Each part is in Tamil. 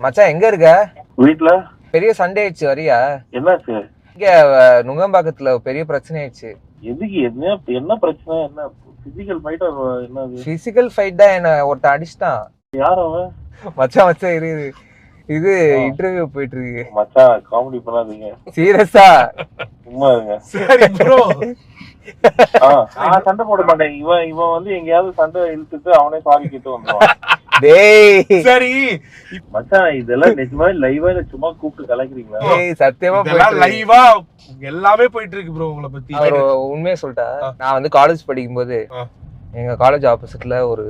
மச்சான் எங்க இருக்க? வீட்ல. பெரிய சண்டே ஆயிடுச்சு, வரியா? என்னாச்சு? இங்க நுங்கம்பாக்கத்துல பெரிய பிரச்சனை ஆயிடுச்சு. எதுக்கு? என்ன பிரச்சனை? என்ன பிசிக்கல் ஃபைட்? என்னது பிசிக்கல் ஃபைட் தான், என்ன ஒருத்தன் அடிச்சிட்டான். யார் அவன்? மச்சான் இரு, இது இன்டர்வியூ போயிட்டு இருக்கு. மச்சான் காமெடி பண்ணாதீங்க, சீரியஸா. சும்மா இருங்க. சரி ப்ரோ. நான் சண்டை போட மாட்டேன். இவன் வந்து எங்கேயாவது சண்டை இழுத்துட்டு அவனே சாரி கேட்டு வந்துடுவான். டேய் சரி மச்சான், இதெல்லாம் நிஜமா லைவா இல்ல சும்மா கூப்பிட்டு கலக்குறீங்களா? டேய் சத்தியமா இதெல்லாம் லைவா எல்லாமே போயிட்டு இருக்கு ப்ரோ. உங்களை பத்தி ஒரு உண்மையை சொல்லிட்டா, நான் வந்து காலேஜ் படிக்கும்போது எங்க காலேஜ் ஆப்போசிட்ல ஒரு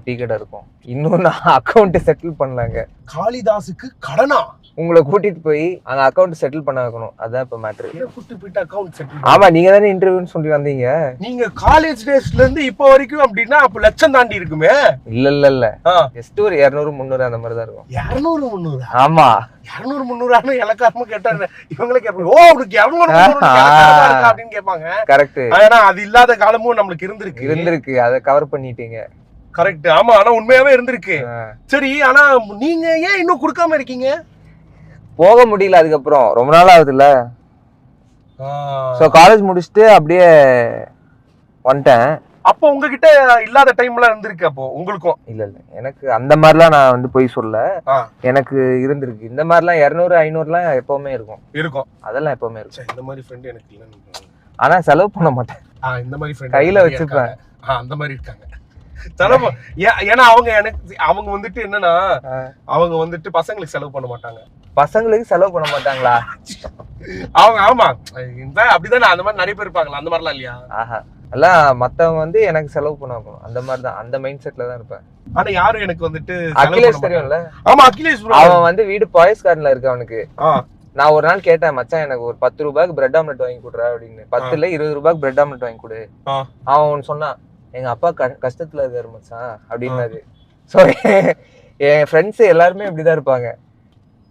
டீ கடை இருக்கும். இன்னும் நான் அக்கௌண்ட் செட்டில் பண்ணலாங்க. காளிதாஸுக்கு கடனா? உங்களை கூட்டிட்டு போய் அந்த அக்கௌண்ட் செட்டில் பண்ண வைக்கணும். அதான் இப்ப மேட்ரு. கூட்டிட்டு போயிட்டு அக்கௌண்ட் செட்டில். ஆமா, நீங்க தானே இன்டர்வியூன்னு சொல்லி வந்தீங்க. நீங்க காலேஜ் டேஸ்ல இருந்து இப்போ வரைக்கும் அப்படின்னா அப்ப லட்சம் தாண்டி இருக்குமே? இல்ல ஜஸ்ட் ஒரு 200-300 அந்த மாதிரி தான் இருக்கும். 200-300? ஆமா, 200-300 இலக்காரமா கேட்டாங்க. இவங்களே கேட்பாங்க, ஓ அவனுக்கு 200-300 அப்படின்னு கேட்பாங்க. கரெக்ட். ஆனா அது இல்லாத காலமும் நம்மளுக்கு இருந்திருக்கு. அதை கவர் பண்ணிட்டீங்க. கரெக்ட். ஆமா, ஆனா உண்மையாவே இருந்திருக்கு. சரி, ஆனா நீங்க ஏன் இன்னும் கொடுக்காம இருக்கீங்க? போக முடியல, அதுக்கப்புறம் ரொம்ப நாள் ஆகுதுல்ல. சோ காலேஜ் முடிச்சுட்டு அப்படியே வந்துட்டேன். அப்போ உங்ககிட்ட இல்லாத டைம்லாம் இருந்திருக்கு அப்போ உங்களுக்கும்? இல்ல எனக்கு அந்த மாதிரிலாம் நான் வந்து போய் சொல்ல, எனக்கு இருந்திருக்கு. இந்த மாதிரிலாம் 200-500லாம் எப்பவுமே இருக்கும். அதெல்லாம் எப்பவுமே இருக்கும். இந்த மாதிரி ஃப்ரெண்ட் எனக்கு இல்ல. ஆனா செலவு பண்ண மாட்டேன். இந்த மாதிரி ஃப்ரெண்ட் கையில வச்சுப்பேன். அந்த மாதிரி இருக்காங்க. ஏன்னா அவங்க வந்துட்டு என்னன்னா, அவங்க வந்துட்டு பசங்களுக்கு செலவு பண்ண மாட்டாங்க. பசங்களுக்கு செலவு பண்ண மாட்டாங்களா? அவங்க ஆமா அப்படிதானே. அந்த மாதிரி நிறைய பேர் இருப்பாங்களா? அந்த மாதிரிலாம் இல்லையா? எல்லாம் மத்தவங்க வந்து எனக்கு செலவு பண்ண வைக்கணும், அந்த மாதிரி தான், அந்த மைண்ட் செட்ல தான் இருப்பேன். ஆனா யாரும் எனக்கு வந்துட்டு அகிலேஷ் தெரியும்ல? ஆமா, அகிலேஷ் ப்ரோ. அவன் வந்து வீடு பாய்ஸ் கார்டன்ல இருக்கு அவனுக்கு. நான் ஒரு நாள் கேட்டேன், மச்சான் எனக்கு ஒரு 10 ரூபாய்க்கு பிரெட் ஆம்லெட் வாங்கி கொடுறா அப்படின்னு. 10 இல்ல 20 ரூபாய்க்கு பிரெட் ஆம்லெட் வாங்கி கொடு. அவன் சொன்னான், எங்க அப்பா கஷ்டத்துல இருக்காரு மச்சான் அப்படின்னாரு. சோ என் ஃப்ரெண்ட்ஸ் எல்லாருமே இப்படிதான் இருப்பாங்க.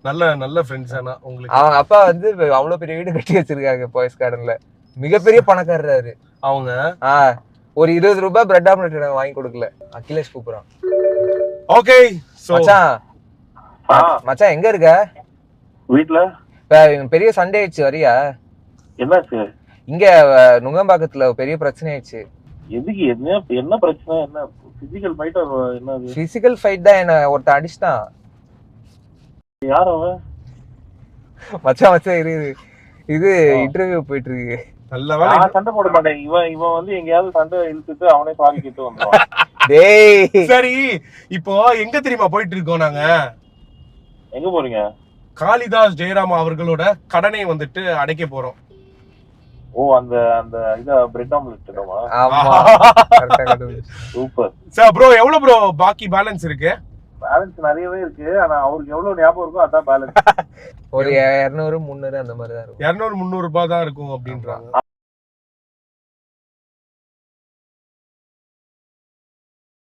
நல்ல ஃப்ரெண்ட்ஸ். ஆனா உங்களுக்கு அவங்க அப்பா வந்து அவ்வளவு பெரிய வீடு கட்டி வச்சிருக்காங்க பாய்ஸ் கார்டன்ல. மிகப்பெரிய பணக்காரரு அவங்க. ஒரு 20 ரூபாய் பிரெட் ஆம்லெட் எனக்கு வாங்கி கொடுக்கல. அகிலேஷ் கூப்பிடுறான். ஓகே மச்சான் எங்க இருக்க? வீட்ல. பெரிய சண்டே ஆயிடுச்சு, வரியா? என்னாச்சு? இங்க நுங்கம்பாக்கத்துல பெரிய பிரச்சனை ஆயிடுச்சு. எதுக்கு? என்ன பிரச்சனை? என்ன பிசிக்கல் ஃபைட்? என்னது பிசிக்கல் ஃபைட் தான், என்ன ஒருத்தன் அடிச்சிட்டான். யார் அவன்? மச்சான் இரு, இது இன்டர்வியூ போயிட்டு இருக்கு. நான் சண்டை போட மாட்டேன். இவன் வந்து எங்கேயாவது சண்டை இழுத்துட்டு அவனே சாரி கேட்டு வந்துடுவான். டேய் சரி, இப்போ எங்க தெரியுமா போயிட்டு இருக்கோம் நாங்க? எங்க போறீங்க? காளிதாஸ் ஜெயராம் அவர்களோட கடனை வந்துட்டு அடைக்க போறோம். ஓ, அந்த பிரெட் ஆம்லெட். ஆமா, சூப்பர். சார் ப்ரோ, எவ்வளவு ப்ரோ பாக்கி பேலன்ஸ் இருக்கு? பேலன்ஸ் நிறையவே இருக்கு. ஆனா அவருக்கு எவ்வளவு ஞாபகம் இருக்கோ அதான் பேலன்ஸ். ஒரு 200-300 அந்த மாதிரி தான் இருக்கும். 200-300 ரூபாய் தான் இருக்கும் அப்படின்றாங்க.